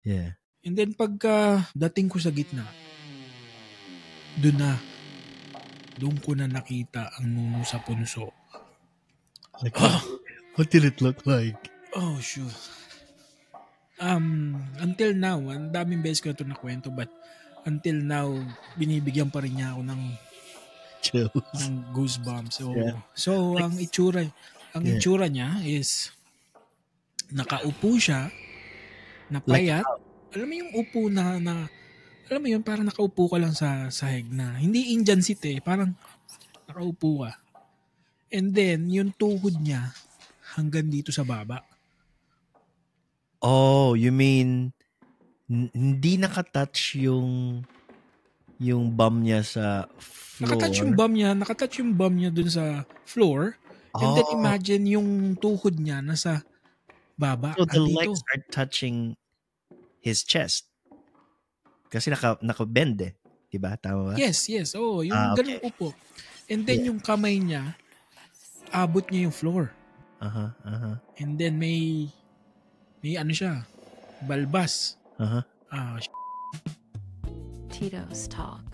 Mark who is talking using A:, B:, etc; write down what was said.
A: Yeah.
B: And then pagka dating ko sa gitna, doon ko na nakita ang nuno sa punso.
A: Like, what did it look like?
B: Oh, shoot. Until now, ang daming beses ko na ito nakwento, but until now, binibigyan pa rin niya ako ng
A: Chills.
B: ng goosebumps. So,
A: Yeah.
B: so ang itsura niya is nakaupo siya, napayat. Alam mo yung upo na alam mo yun, parang nakaupo ka lang sa sahig na. Hindi Indian seat parang nakaupo ka. And then, yung tuhod niya hanggang dito sa baba.
A: Oh, you mean hindi nakatouch yung bum niya sa floor?
B: Nakatouch yung bum niya dun sa floor. And then imagine yung tuhod niya nasa baba.
A: So the
B: dito.
A: legs are touching his chest. Kasi naka-bend diba? Tama ba?
B: Yes. Oh, yung ganung upo. And then yung kamay niya, abot niya yung floor. And then may ano siya, balbas.
C: Tito's Talk.